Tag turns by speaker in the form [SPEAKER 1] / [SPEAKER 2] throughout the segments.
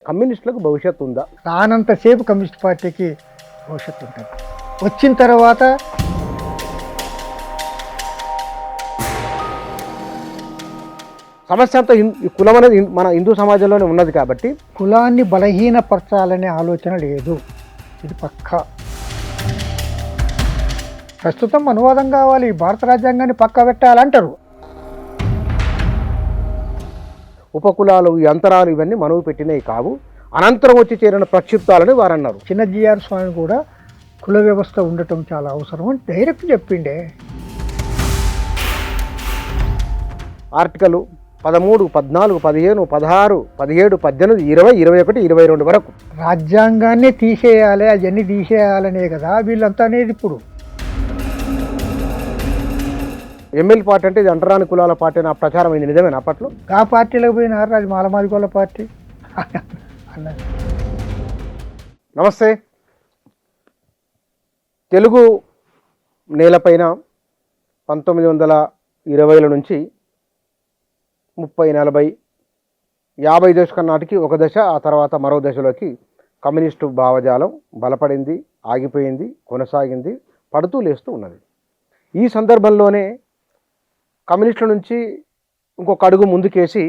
[SPEAKER 1] కమ్యూనిస్టులకు భవిష్యత్తు ఉందా?
[SPEAKER 2] రానంతసేపు కమ్యూనిస్ట్ పార్టీకి భవిష్యత్తు ఉంటుంది. వచ్చిన తర్వాత
[SPEAKER 1] సమస్య అంతా ఈ కులం అనేది మన హిందూ సమాజంలోనే ఉన్నది కాబట్టి
[SPEAKER 2] కులాన్ని బలహీనపరచాలనే ఆలోచన లేదు. ఇది పక్కా. ప్రస్తుతం అనువాదం కావాలి, భారత రాజ్యాంగాన్ని పక్కా పెట్టాలంటారు.
[SPEAKER 1] ఉపకులాలు, ఈ అంతరాలు ఇవన్నీ మనవు పెట్టినవి కావు, అనంతరం వచ్చి చేరిన ప్రక్షిప్తాలని వారు అన్నారు.
[SPEAKER 2] చిన్న జిఆర్ స్వామి కూడా కుల వ్యవస్థ ఉండటం చాలా అవసరం అని డైరెక్ట్ చెప్పిండే.
[SPEAKER 1] ఆర్టికల్ 13, 14, 15, 16, 17, 18, 20, 21, 22 వరకు
[SPEAKER 2] రాజ్యాంగాన్ని తీసేయాలి, అవన్నీ తీసేయాలనే కదా వీళ్ళంతా అనేది. ఇప్పుడు
[SPEAKER 1] ఎమ్మెల్యే పార్టీ అంటే ఇది అంటరాని కులాల పార్టీ అని ప్రచారం అయింది, నిజమేనా అప్పట్లో?
[SPEAKER 2] ఆ పార్టీలోకి పోయినారు, అది మాలమాదిగోళ్ళ పార్టీ అన్నది.
[SPEAKER 1] నమస్తే. తెలుగు నేలపైన 1920ల నుంచి 30, 40, 50 దశకం నాటికి ఒక దశ, ఆ తర్వాత మరో దశలోకి కమ్యూనిస్టు భావజాలం బలపడింది, ఆగిపోయింది, కొనసాగింది, పడుతూ లేస్తూ ఉన్నది. ఈ సందర్భంలోనే కమ్యూనిస్టుల నుంచి ఇంకొక అడుగు ముందుకేసి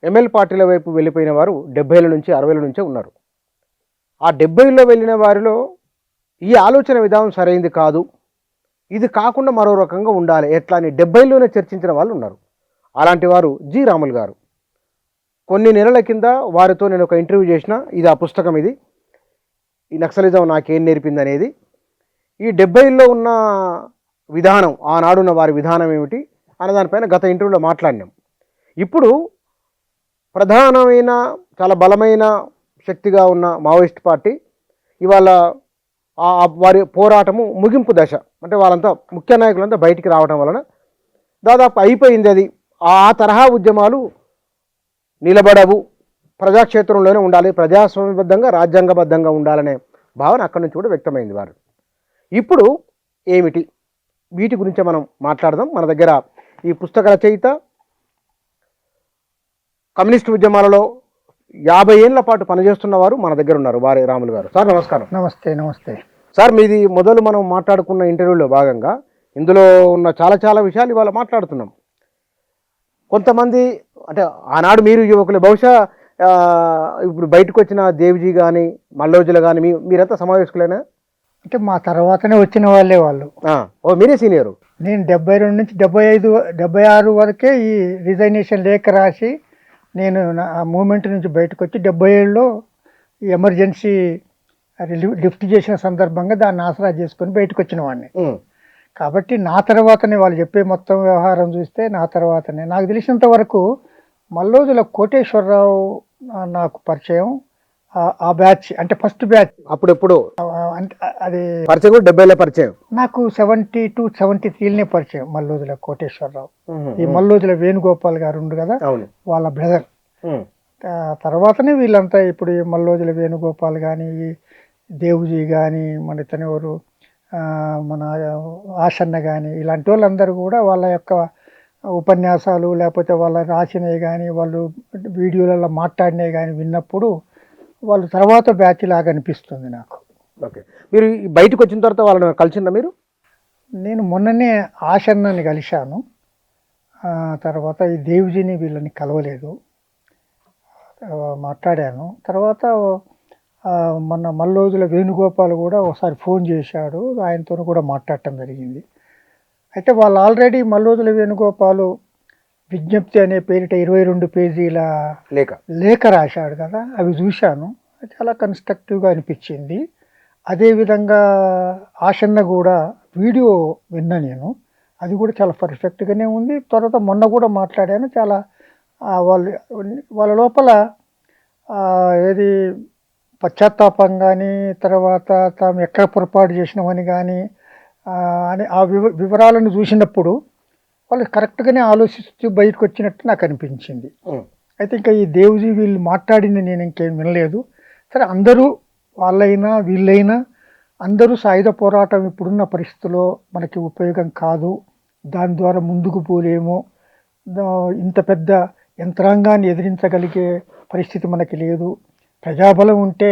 [SPEAKER 1] ఎమ్మెల్యే పార్టీల వైపు వెళ్ళిపోయిన వారు 70ల నుంచి 60ల నుంచే ఉన్నారు. ఆ 70ల్లో వెళ్ళిన వారిలో ఈ ఆలోచన విధానం సరైంది కాదు, ఇది కాకుండా మరో రకంగా ఉండాలి ఎట్లా అని 70లోనే చర్చించిన వాళ్ళు ఉన్నారు. అలాంటి వారు జి రాములు గారు. కొన్ని నెలల కింద వారితో నేను ఒక ఇంటర్వ్యూ చేసిన. ఇది ఆ పుస్తకం, ఇది ఈ నక్సలిజం నాకేం నేర్పింది అనేది. ఈ 70ల్లో ఉన్న విధానం, ఆనాడున్న వారి విధానం ఏమిటి అనే దానిపైన గత ఇంటర్వ్యూలో మాట్లాడినాం. ఇప్పుడు ప్రధానమైన చాలా బలమైన శక్తిగా ఉన్న మావోయిస్ట్ పార్టీ ఇవాళ వారి పోరాటము ముగింపు దశ, అంటే వాళ్ళంతా ముఖ్య నాయకులంతా బయటికి రావడం వలన దాదాపు అయిపోయింది. అది ఆ తరహా ఉద్యమాలు నిలబడవు, ప్రజాక్షేత్రంలోనే ఉండాలి, ప్రజాస్వామ్యబద్ధంగా రాజ్యాంగబద్ధంగా ఉండాలనే భావన అక్కడి నుంచి కూడా వ్యక్తమైంది వారు. ఇప్పుడు ఏమిటి, వీటి గురించి మనం మాట్లాడదాం. మన దగ్గర ఈ పుస్తక రచయిత, కమ్యూనిస్ట్ ఉద్యమాలలో 50 ఏళ్ల పాటు పనిచేస్తున్న వారు మన దగ్గర ఉన్నారు, వారే రాములు గారు. సార్ నమస్కారం.
[SPEAKER 2] నమస్తే. నమస్తే
[SPEAKER 1] సార్. మీది మొదలు మనం మాట్లాడుకున్న ఇంటర్వ్యూలో భాగంగా ఇందులో ఉన్న చాలా విషయాలు ఇవాళ మాట్లాడుతున్నాం. కొంతమంది అంటే ఆనాడు మీరు యువకులు, బహుశా ఇప్పుడు బయటకు వచ్చిన దేవ్జీ కానీ మల్లోజులు కానీ మీరంతా సమావేశకులేనా?
[SPEAKER 2] అంటే మా తర్వాతనే వచ్చిన వాళ్ళే వాళ్ళు.
[SPEAKER 1] ఓ మీరే సీనియరు.
[SPEAKER 2] నేను 72 నుంచి 75, 76 వరకే ఈ రిజైనేషన్ లేఖ రాసి నేను ఆ మూమెంట్ నుంచి బయటకు వచ్చి 77లో ఈ ఎమర్జెన్సీ లిఫ్ట్ చేసిన సందర్భంగా దాన్ని ఆసరా చేసుకొని బయటకు వచ్చిన వాడిని. కాబట్టి నా తర్వాతనే వాళ్ళు చెప్పే మొత్తం వ్యవహారం చూస్తే నా తర్వాతనే. నాకు తెలిసినంత వరకు మల్లోజుల కోటేశ్వరరావు నాకు పరిచయం, ఆ బ్యాచ్ అంటే ఫస్ట్ బ్యాచ్.
[SPEAKER 1] అప్పుడెప్పుడు
[SPEAKER 2] అంటే అది
[SPEAKER 1] పరిచయం 70లో పరిచయం, నాకు
[SPEAKER 2] 72, 73లోనే పరిచయం మల్లోజుల కోటేశ్వరరావు. ఈ మల్లోజుల వేణుగోపాల్ గారు ఉండు కదా, వాళ్ళ బ్రదర్. తర్వాతనే వీళ్ళంతా ఇప్పుడు ఈ మల్లోజుల వేణుగోపాల్ కానీ, దేవుజీ కానీ, మన ఇతనెవరు మన ఆశన్న కానీ, ఇలాంటి వాళ్ళందరూ కూడా వాళ్ళ యొక్క ఉపన్యాసాలు లేకపోతే వాళ్ళ రాసినవి కానీ, వాళ్ళు వీడియోలలో మాట్లాడినవి కానీ విన్నప్పుడు వాళ్ళు తర్వాత బ్యాచ్ లాగా అనిపిస్తుంది నాకు.
[SPEAKER 1] ఓకే. మీరు బయటకు వచ్చిన తర్వాత వాళ్ళని కలిసిందా మీరు?
[SPEAKER 2] నేను మొన్ననే ఆశన్నని కలిశాను, తర్వాత ఈ దేవుజీని వీళ్ళని కలవలేదు, మాట్లాడాను. తర్వాత మొన్న మల్లోజుల వేణుగోపాల్ కూడా ఒకసారి ఫోన్ చేశాడు, ఆయనతో కూడా మాట్లాడటం జరిగింది. అయితే వాళ్ళు ఆల్రెడీ మల్లోజుల వేణుగోపాలు విజ్ఞప్తి అనే పేరిట 22 పేజీల లేఖ రాశాడు కదా, అవి చూశాను. చాలా కన్స్ట్రక్టివ్గా అనిపించింది. అదేవిధంగా ఆశన్న కూడా వీడియో విన్నా నేను, అది కూడా చాలా పర్ఫెక్ట్గానే ఉంది. తర్వాత మొన్న కూడా మాట్లాడాను. చాలా వాళ్ళ లోపల ఏది పశ్చాత్తాపం కానీ, తర్వాత తాము ఎక్కడ పొరపాటు చేసినామని కానీ అని ఆ వివరాలను చూసినప్పుడు వాళ్ళు కరెక్ట్గానే ఆలోచిస్తూ బయటకు వచ్చినట్టు నాకు అనిపించింది. అయితే ఇంకా ఈ దేవుజీ వీళ్ళు మాట్లాడింది నేను ఇంకేం వినలేదు. సరే, అందరూ వాళ్ళైనా వీళ్ళైనా అందరూ సాయుధ పోరాటం ఇప్పుడున్న పరిస్థితుల్లో మనకి ఉపయోగం కాదు, దాని ద్వారా ముందుకు పోలేము, ఇంత పెద్ద యంత్రాంగాన్ని ఎదిరించగలిగే పరిస్థితి మనకి లేదు, ప్రజాబలం ఉంటే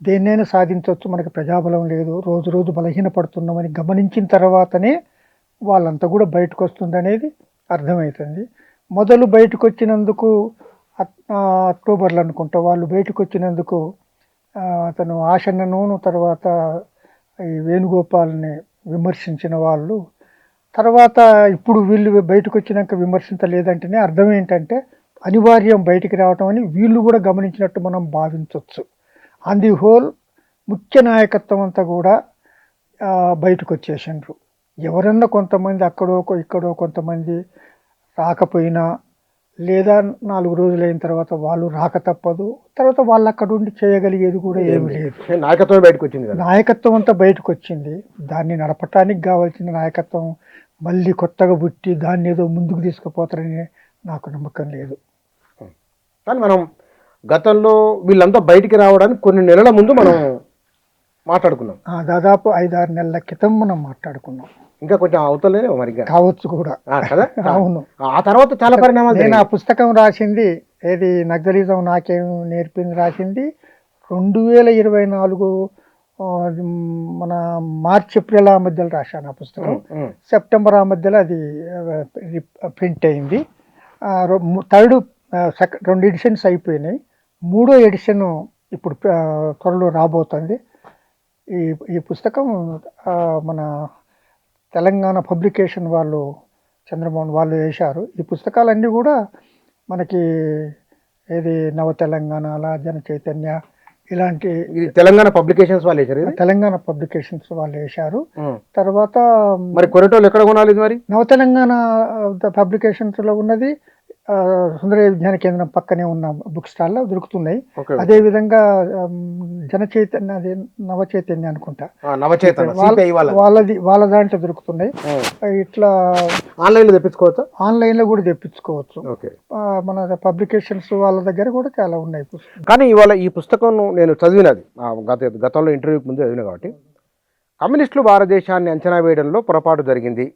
[SPEAKER 2] దేన్నైనా సాధించవచ్చు, మనకి ప్రజాబలం లేదు, రోజు రోజు బలహీనపడుతున్నామని గమనించిన తర్వాతనే వాళ్ళంతా కూడా బయటకు వస్తుందనేది అర్థమవుతుంది. మొదలు బయటకు వచ్చినందుకు అక్టోబర్లో అనుకుంటా వాళ్ళు బయటకు వచ్చినందుకు అతను ఆశన్నను తర్వాత ఈ వేణుగోపాల్ని విమర్శించిన వాళ్ళు తర్వాత ఇప్పుడు వీళ్ళు బయటకు వచ్చినాక విమర్శించలేదంటేనే అర్థం ఏంటంటే అనివార్యం బయటికి రావటం అని వీళ్ళు కూడా గమనించినట్టు మనం భావించవచ్చు. ఆన్ ది హోల్ ముఖ్య నాయకత్వం అంతా కూడా బయటకు వచ్చేసిండ్రు. ఎవరన్నా కొంతమంది అక్కడో ఇక్కడో కొంతమంది రాకపోయినా లేదా 4 రోజులైన తర్వాత వాళ్ళు రాక తప్పదు. తర్వాత వాళ్ళు అక్కడ ఉండి చేయగలిగేది కూడా ఏమి లేదు.
[SPEAKER 1] నాయకత్వం బయటకు వచ్చింది,
[SPEAKER 2] నాయకత్వం అంతా బయటకు వచ్చింది. దాన్ని నడపటానికి కావాల్సిన నాయకత్వం మళ్ళీ కొత్తగా పుట్టి దాన్ని ఏదో ముందుకు తీసుకుపోతారని నాకు నమ్మకం లేదు.
[SPEAKER 1] కానీ మనం గతంలో వీళ్ళంతా బయటికి రావడానికి కొన్ని నెలల ముందు మనం మాట్లాడుకున్నాం.
[SPEAKER 2] దాదాపు 5-6 నెలల క్రితం మనం మాట్లాడుకున్నాం.
[SPEAKER 1] ఇంకా కొంచెం అవతలే మరి
[SPEAKER 2] కావచ్చు కూడా
[SPEAKER 1] కదా.
[SPEAKER 2] అవును.
[SPEAKER 1] ఆ తర్వాత చాలా పరిణామాలు.
[SPEAKER 2] నేను ఆ పుస్తకం రాసింది ఏది నక్సలిజం నాకేం నేర్పింది రాసింది 2024 మన మార్చి ఏప్రిల్ ఆ మధ్యలో రాశాను ఆ పుస్తకం. సెప్టెంబర్ ఆ మధ్యలో అది ప్రింట్ అయింది. థర్డ్ 2 ఎడిషన్స్ అయిపోయినాయి. 3వ ఎడిషన్ ఇప్పుడు త్వరలో రాబోతుంది. ఈ పుస్తకం మన తెలంగాణ పబ్లికేషన్ వాళ్ళు చంద్రమోహన్ వాళ్ళు వేశారు. ఈ పుస్తకాలన్నీ కూడా మనకి ఏది నవ తెలంగాణ, జన చైతన్య ఇలాంటి
[SPEAKER 1] తెలంగాణ పబ్లికేషన్స్ వాళ్ళు వేశారు.
[SPEAKER 2] తెలంగాణ పబ్లికేషన్స్ వాళ్ళు వేశారు. తర్వాత
[SPEAKER 1] మరి కొనేటోళ్ళు ఎక్కడ కొనాలి? మరి
[SPEAKER 2] నవ తెలంగాణ పబ్లికేషన్స్ లో ఉన్నది సుందర విజ్ఞాన కేంద్రం పక్కనే ఉన్న బుక్ స్టాల్లో దొరుకుతున్నాయి. అదే విధంగా జన చైతన్య నవ చైతన్య అనుకుంటా వాళ్ళ దాంట్లో దొరుకుతున్నాయి. ఇట్లా
[SPEAKER 1] ఆన్లైన్ లో తెప్పించుకోవచ్చు,
[SPEAKER 2] ఆన్లైన్ లో కూడా తెప్పించుకోవచ్చు. మన పబ్లికేషన్స్ వాళ్ళ దగ్గర కూడా చాలా ఉన్నాయి.
[SPEAKER 1] కానీ ఇవాళ ఈ పుస్తకం నేను చదివినది గతంలో ఇంటర్వ్యూకి ముందు చదివిన కాబట్టి కమ్యూనిస్టులు భారతదేశాన్ని అంచనా వేయడంలో పొరపాటు జరిగింది,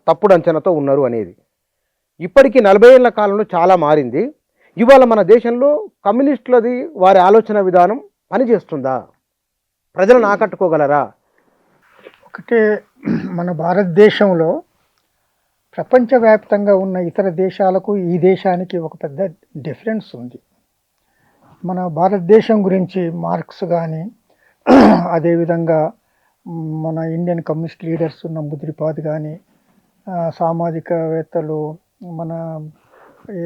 [SPEAKER 1] తప్పుడు అంచనాతో ఉన్నారు అనేది ఇప్పటికీ 40 ఏళ్ల కాలంలో చాలా మారింది. ఇవాళ మన దేశంలో కమ్యూనిస్టులది వారి ఆలోచన విధానం పనిచేస్తుందా? ప్రజలను ఆకట్టుకోగలరా?
[SPEAKER 2] ఒకటే మన భారతదేశంలో ప్రపంచవ్యాప్తంగా ఉన్న ఇతర దేశాలకు ఈ దేశానికి ఒక పెద్ద డిఫరెన్స్ ఉంది. మన భారతదేశం గురించి మార్క్స్ కానీ అదేవిధంగా మన ఇండియన్ కమ్యూనిస్ట్ లీడర్స్ నంబూద్రిపాద్ కానీ సామాజికవేత్తలు మన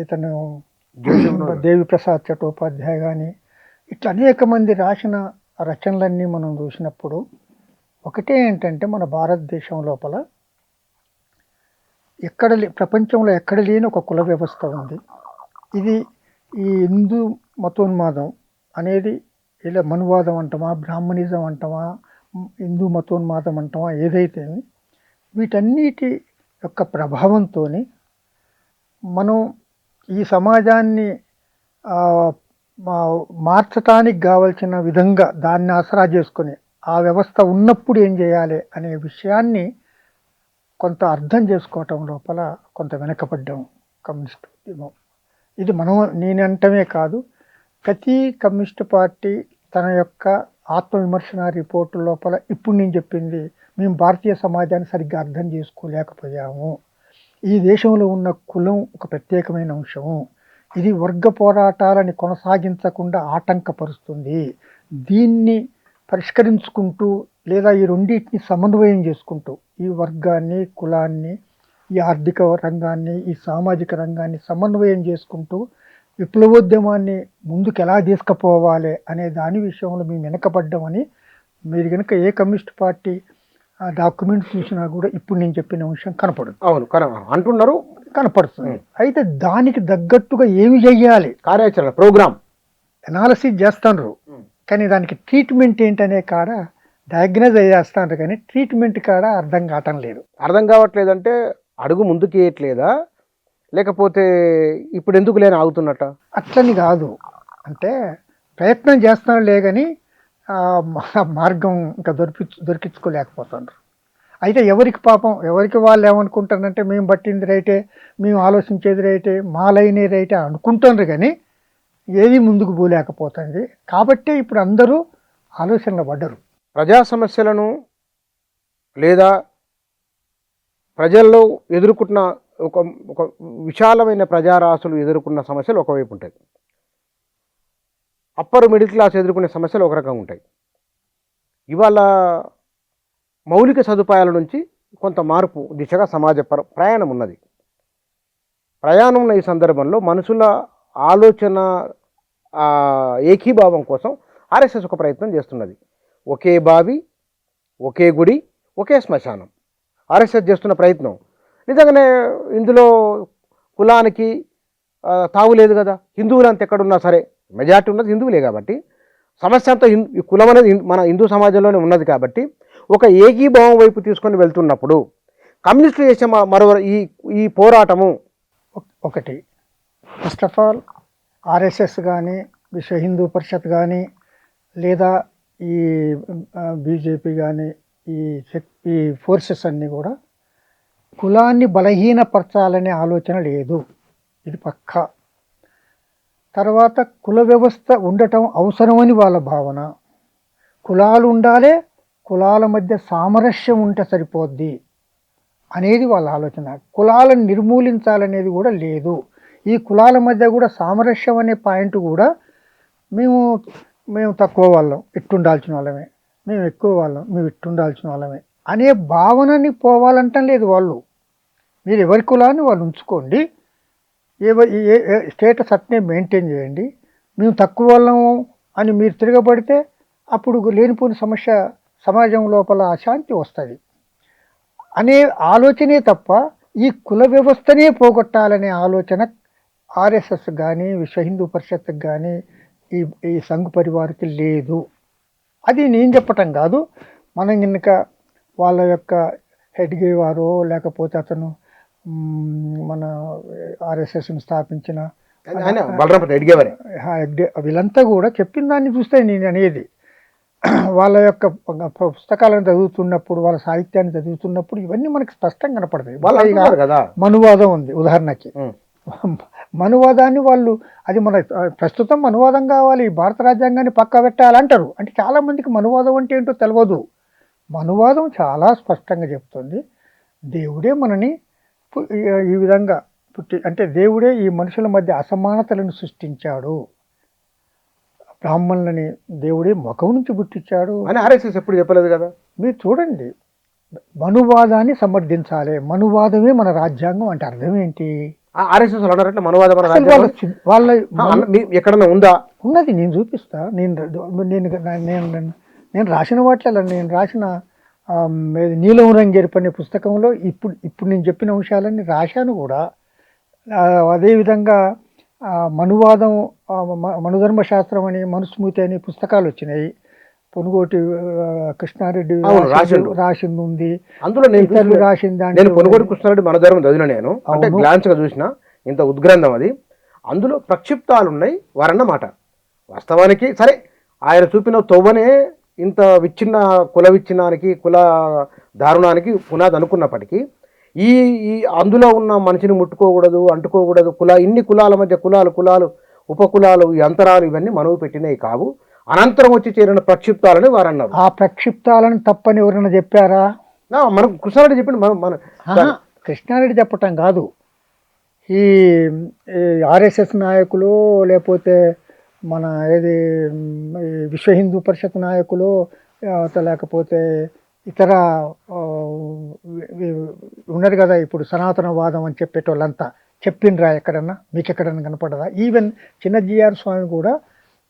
[SPEAKER 2] ఇతను దేవి ప్రసాద్ చట్టోపాధ్యాయ కానీ ఇట్లా అనేక మంది రాసిన రచనలన్నీ మనం చూసినప్పుడు ఒకటే ఏంటంటే మన భారతదేశం లోపల ప్రపంచంలో ఎక్కడ లేని ఒక కుల వ్యవస్థ ఉంది. ఇది ఈ హిందూ మతోన్మాదం అనేది ఇలా మనువాదం అంటామా, బ్రాహ్మణిజం అంటామా, హిందూ మతోన్మాదం అంటామా, ఏదైతే వీటన్నిటి యొక్క ప్రభావంతో మనం ఈ సమాజాన్ని మార్చటానికి కావలసిన విధంగా దాన్ని ఆసరా చేసుకొని ఆ వ్యవస్థ ఉన్నప్పుడు ఏం చేయాలి అనే విషయాన్ని కొంత అర్థం చేసుకోవటం లోపల కొంత వెనకబడ్డాం కమ్యూనిస్ట్ ఉద్యమం. ఇది నేనంటమే కాదు, ప్రతి కమ్యూనిస్ట్ పార్టీ తన యొక్క ఆత్మవిమర్శన రిపోర్టు లోపల ఇప్పుడు నేను చెప్పింది, మేము భారతీయ సమాజాన్ని సరిగ్గా అర్థం చేసుకోలేకపోయాము, ఈ దేశంలో ఉన్న కులం ఒక ప్రత్యేకమైన అంశము, ఇది వర్గ పోరాటాలని కొనసాగించకుండా ఆటంకపరుస్తుంది, దీన్ని పరిష్కరించుకుంటూ లేదా ఈ రెండింటిని సమన్వయం చేసుకుంటూ ఈ వర్గాన్ని, కులాన్ని, ఈ ఆర్థిక రంగాన్ని, ఈ సామాజిక రంగాన్ని సమన్వయం చేసుకుంటూ విప్లవోద్యమాన్ని ముందుకు ఎలా తీసుకుపోవాలి అనే దాని విషయంలో మేము వెనకబడ్డామని మీరు కనుక ఏ కమ్యూనిస్ట్ పార్టీ డాక్యుమెంట్స్ చూసినా కూడా ఇప్పుడు నేను చెప్పిన అంశం కనపడదు.
[SPEAKER 1] అవును అంటున్నారు,
[SPEAKER 2] కనపడుతుంది. అయితే దానికి తగ్గట్టుగా ఏమి చెయ్యాలి,
[SPEAKER 1] కార్యాచరణ ప్రోగ్రామ్
[SPEAKER 2] అనాలసిస్ చేస్తాను, కానీ దానికి ట్రీట్మెంట్ ఏంటనే కాడ డయాగ్నైజ్ చేస్తాను, కానీ ట్రీట్మెంట్ కాడ అర్థం కావటం లేదు.
[SPEAKER 1] అర్థం కావట్లేదంటే అడుగు ముందుకు వేయట్లేదా, లేకపోతే ఇప్పుడు ఎందుకు లేని ఆగుతున్నట్ట?
[SPEAKER 2] అట్లని కాదు, అంటే ప్రయత్నం చేస్తాను లేదని మార్గం ఇంకా దొరికించుకోలేకపోతున్నారు. అయితే ఎవరికి వాళ్ళు ఏమనుకుంటారంటే మేము పట్టింది రైటే, మేము ఆలోచించేది రైటే, మా లైనే రైటే అనుకుంటున్నారు, కానీ ఏది ముందుకు పోలేకపోతుంది. కాబట్టే ఇప్పుడు అందరూ ఆలోచనలో పడ్డరు.
[SPEAKER 1] ప్రజా సమస్యలను లేదా ప్రజల్లో ఎదుర్కొంటున్న ఒక ఒక విశాలమైన ప్రజారాశులు ఎదుర్కొన్న సమస్యలు ఒకవైపు ఉంటాయి. అప్పర్ మిడిల్ క్లాస్ ఎదుర్కొనే సమస్యలు ఒక రకంగా ఉంటాయి. ఇవాళ మౌలిక సదుపాయాల నుంచి కొంత మార్పు దిశగా సమాజ ప్రయాణం ఉన్నది. ప్రయాణం ఉన్న ఈ సందర్భంలో మనుషుల ఆలోచన ఏకీభావం కోసం ఆర్ఎస్ఎస్ ఒక ప్రయత్నం చేస్తున్నది. ఒకే బావి, ఒకే గుడి, ఒకే శ్మశానం. ఆర్ఎస్ఎస్ చేస్తున్న ప్రయత్నం నిజంగానే ఇందులో కులానికి తావులేదు కదా. హిందువులు అంత ఎక్కడున్నా సరే మెజార్టీ ఉన్నది హిందువులే కాబట్టి సమస్య అంతా ఈ కులం అనేది మన హిందూ సమాజంలోనే ఉన్నది కాబట్టి ఒక ఏకీభావం వైపు తీసుకొని వెళ్తున్నప్పుడు కమ్యూనిస్టులు చేసే మరో ఈ పోరాటము
[SPEAKER 2] ఒకటి, ఫస్ట్ ఆఫ్ ఆల్ ఆర్ఎస్ఎస్ కానీ, విశ్వ హిందూ పరిషత్ కానీ, లేదా ఈ బీజేపీ కానీ, ఈ ఫోర్సెస్ అన్నీ కూడా కులాన్ని బలహీనపరచాలనే ఆలోచన లేదు. ఇది పక్కా. తర్వాత కుల వ్యవస్థ ఉండటం అవసరమని వాళ్ళ భావన. కులాలు ఉండాలి, కులాల మధ్య సామరస్యం ఉంటే సరిపోద్ది అనేది వాళ్ళ ఆలోచన. కులాలను నిర్మూలించాలనేది కూడా లేదు. ఈ కులాల మధ్య కూడా సామరస్యం అనే పాయింట్ కూడా మేము తక్కువ వాళ్ళం ఇట్టుండాల్సిన వాళ్ళమే, మేము ఎక్కువ వాళ్ళం మేము ఇట్టుండాల్సిన వాళ్ళమే అనే భావనని పోవాలంటం లేదు వాళ్ళు. మీరు ఎవరి కులాన్ని వాళ్ళు ఉంచుకోండి, స్టేటస్ అట్నే మెయింటైన్ చేయండి. మేము తక్కువ వాళ్ళము అని మీరు తిరగబడితే అప్పుడు లేనిపోయిన సమస్య సమాజం లోపల అశాంతి వస్తుంది అనే ఆలోచనే తప్ప ఈ కుల వ్యవస్థనే పోగొట్టాలనే ఆలోచన ఆర్ఎస్ఎస్ కానీ, విశ్వ హిందూ పరిషత్కి కానీ, ఈ సంఘ్ పరివార్కి లేదు. అది నేను చెప్పటం కాదు. మనం కనుక వాళ్ళ యొక్క హెడ్గే వారో లేకపోతే అతను మన ఆర్ఎస్ఎస్ని స్థాపించిన వీళ్ళంతా కూడా చెప్పిన దాన్ని చూస్తే నేను అనేది వాళ్ళ యొక్క పుస్తకాలను చదువుతున్నప్పుడు, వాళ్ళ సాహిత్యాన్ని చదువుతున్నప్పుడు ఇవన్నీ మనకి స్పష్టంగా కనపడతాయి. వాళ్ళ మనువాదం ఉంది ఉదాహరణకి. మనువాదాన్ని వాళ్ళు అది మన ప్రస్తుతం మనువాదం కావాలి, భారత రాజ్యాంగాన్ని పక్క పెట్టాలంటారు. అంటే చాలామందికి మనువాదం అంటే ఏంటో తెలియదు. మనువాదం చాలా స్పష్టంగా చెప్తుంది, దేవుడే మనని ఈ విధంగా అంటే దేవుడే ఈ మనుషుల మధ్య అసమానతలను సృష్టించాడు, బ్రాహ్మణులని దేవుడే ముఖం నుంచి పుట్టించాడు
[SPEAKER 1] అని ఆర్ఎస్ఎస్ ఎప్పుడు చెప్పలేదు కదా.
[SPEAKER 2] మీరు చూడండి, మనువాదాన్ని సమర్థించాలి, మనువాదమే మన రాజ్యాంగం అంటే అర్థం ఏంటి?
[SPEAKER 1] ఆర్ఎస్ఎస్ అన్నారంటే మనువాదం
[SPEAKER 2] వాళ్ళ
[SPEAKER 1] ఎక్కడన్నా ఉందా?
[SPEAKER 2] ఉన్నది, నేను చూపిస్తా. నేను రాసిన వాటిలో నేను రాసిన నీలం రంగేరుపు అనే పుస్తకంలో ఇప్పుడు నేను చెప్పిన అంశాలన్నీ రాశాను కూడా. అదేవిధంగా మనువాదం, మనుధర్మశాస్త్రం అని, మనుస్మృతి అని పుస్తకాలు వచ్చినాయి. పొనుగోటి కృష్ణారెడ్డి రాసింది ఉంది.
[SPEAKER 1] అందులో నేను రాసింది పొనుగోటి కృష్ణారెడ్డి మనధర్మం చదివిన నేను, అంటే గ్లాన్స్ గా చూసిన ఇంత ఉద్గ్రంథం అది. అందులో ప్రక్షిప్తాలు ఉన్నాయి వారన్నమాట. వాస్తవానికి సరే ఆయన చూపిన తొవ్వనే ఇంత కుల విచ్ఛిన్నానికి, కుల దారుణానికి పునాది అనుకున్నప్పటికీ ఈ అందులో ఉన్న మనిషిని ముట్టుకోకూడదు, అంటుకోకూడదు, ఇన్ని కులాల మధ్య కులాలు ఉపకులాలు, ఈ అంతరాలు ఇవన్నీ మనవు పెట్టినవి కావు, అనంతరం వచ్చి చేరిన ప్రక్షిప్తాలని వారు అన్నారు.
[SPEAKER 2] ఆ ప్రక్షిప్తాలను తప్పని ఎవరైనా చెప్పారా?
[SPEAKER 1] మనకు కృష్ణారెడ్డి చెప్పింది.
[SPEAKER 2] కృష్ణారెడ్డి చెప్పటం కాదు, ఈ ఆర్ఎస్ఎస్ నాయకులు లేకపోతే మన విశ్వ హిందూ పరిషత్ నాయకులు లేకపోతే ఇతర ఉన్నారు కదా ఇప్పుడు సనాతనవాదం అని చెప్పేటోళ్ళంతా చెప్పిండ్రా? ఎక్కడన్నా మీకు ఎక్కడన్నా కనపడదా? ఈవెన్ చిన్నజీఆర్ స్వామి కూడా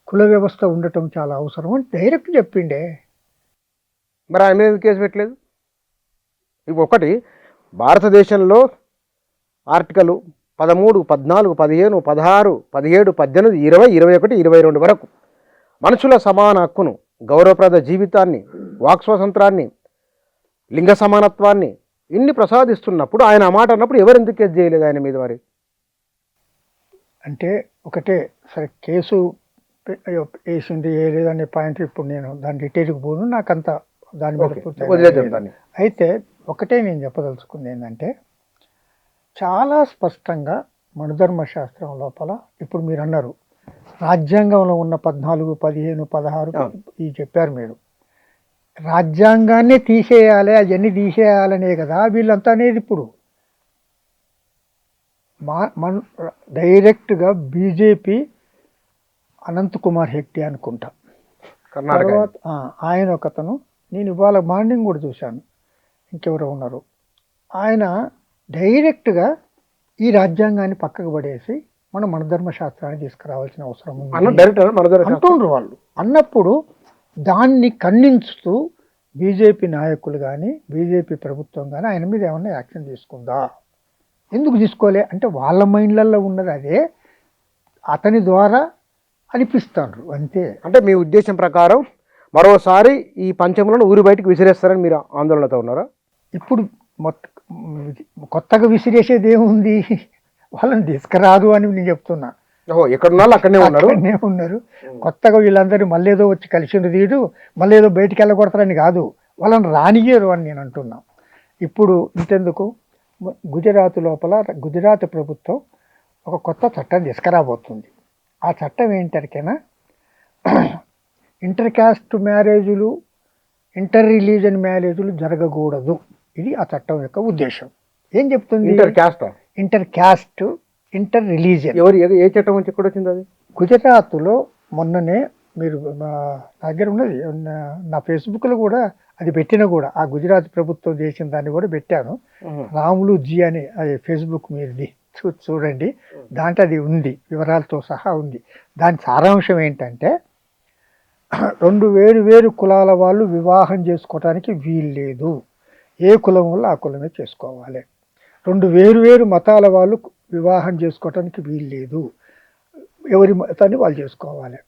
[SPEAKER 2] కుల వ్యవస్థ ఉండటం చాలా అవసరం అని డైరెక్ట్ చెప్పిండే.
[SPEAKER 1] మరి ఆయన మీద కేసు పెట్టలేదు? ఇవి ఒకటి, భారతదేశంలో ఆర్టికల్ 13, 14, 15, 16, 17, 18, 20, 21, 22 వరకు మనుషుల సమాన హక్కును, గౌరవప్రద జీవితాన్ని, వాక్ స్వాతంత్రాన్ని, లింగ సమానత్వాన్ని ఇన్ని ప్రసాదిస్తున్నప్పుడు ఆయన ఆ మాట అన్నప్పుడు ఎవరు ఎందుకు కేసు చేయలేదు ఆయన మీద? మరి
[SPEAKER 2] అంటే ఒకటే, సరే కేసు వేసింది వేయలేదనే పాయింట్ ఇప్పుడు నేను దాని డీటెయిల్కి పోను, నాకంతా దాని మీద. అయితే ఒకటే నేను చెప్పదలుచుకుంది ఏంటంటే, చాలా స్పష్టంగా మనుధర్మ శాస్త్రం లోపల ఇప్పుడు మీరు అన్నారు రాజ్యాంగంలో ఉన్న 14, 15, 16
[SPEAKER 1] అవును.
[SPEAKER 2] ఇవి చెప్పారు మీరు. రాజ్యాంగాన్నే తీసేయాలి, అవన్నీ తీసేయాలనే కదా వీళ్ళంతా అనేది ఇప్పుడు. మన డైరెక్ట్గా బీజేపీ అనంత్ కుమార్ హెగ్డే అనుకుంటా,
[SPEAKER 1] కర్ణాటక
[SPEAKER 2] తర్వాత ఆయన ఒకతను, నేను ఇవాళ మార్నింగ్ కూడా చూశాను, ఇంకెవరో ఉన్నారు, ఆయన డైరెక్ట్గా ఈ రాజ్యాంగాన్ని పక్కకు పడేసి మనం మన ధర్మశాస్త్రాన్ని తీసుకురావాల్సిన అవసరం ఉంది
[SPEAKER 1] డైరెక్ట్
[SPEAKER 2] అంటుండ్రు వాళ్ళు. అన్నప్పుడు దాన్ని ఖండిస్తూ బీజేపీ నాయకులు కానీ బీజేపీ ప్రభుత్వం కానీ ఆయన మీద ఏమన్నా యాక్షన్ తీసుకుందా? ఎందుకు తీసుకోలే అంటే వాళ్ళ మైండ్లలో ఉన్నది అదే, అతని ద్వారా అనిపిస్తాండ్రు అంతే.
[SPEAKER 1] అంటే మీ ఉద్దేశం ప్రకారం మరోసారి ఈ పంచములను ఊరి బయటికి విసిరేస్తారని మీరు ఆందోళనతో ఉన్నారా?
[SPEAKER 2] ఇప్పుడు కొత్తగా విసిరేసేది ఏముంది, వాళ్ళని తీసుకురాదు అని నేను చెప్తున్నా.
[SPEAKER 1] ఓహో, ఎక్కడున్నా అక్కడనే
[SPEAKER 2] ఉన్నారు. కొత్తగా వీళ్ళందరూ మళ్ళీ ఏదో వచ్చి కలిసిండు తీయడు, మళ్ళీ ఏదో బయటికి వెళ్ళగొడతారని కాదు, వాళ్ళని రానియరు అని నేను అంటున్నా. ఇప్పుడు ఇంతెందుకు, గుజరాత్ లోపల గుజరాత్ ప్రభుత్వం ఒక కొత్త చట్టం తీసుకురాబోతుంది. ఆ చట్టం ఏంటరికైనా ఇంటర్ క్యాస్ట్ మ్యారేజులు, ఇంటర్ రిలీజన్ మ్యారేజులు జరగకూడదు. ఇది ఆ చట్టం యొక్క ఉద్దేశం. ఏం చెప్తుంది? Inter caste, inter religion.
[SPEAKER 1] ఏ చట్టం నుంచి ఎక్కడ వచ్చింది అది?
[SPEAKER 2] గుజరాత్లో మొన్ననే మీరు నా దగ్గర ఉన్నది, నా ఫేస్బుక్లో కూడా అది పెట్టిన కూడా, ఆ గుజరాత్ ప్రభుత్వం చేసిన దాన్ని కూడా పెట్టాను. రాములు జీ అని అది ఫేస్బుక్ మీరుది చూడండి, దాంట్లో అది ఉంది, వివరాలతో సహా ఉంది. దాని సారాంశం ఏంటంటే 2 వేరు కులాల వాళ్ళు వివాహం చేసుకోవటానికి వీలు లేదు, ఏ కులం వల్ల ఆ కులమే చేసుకోవాలి. 2 వేరు మతాల వాళ్ళు వివాహం చేసుకోవటానికి వీలు లేదు, ఎవరి మతాన్ని వాళ్ళు చేసుకోవాలి.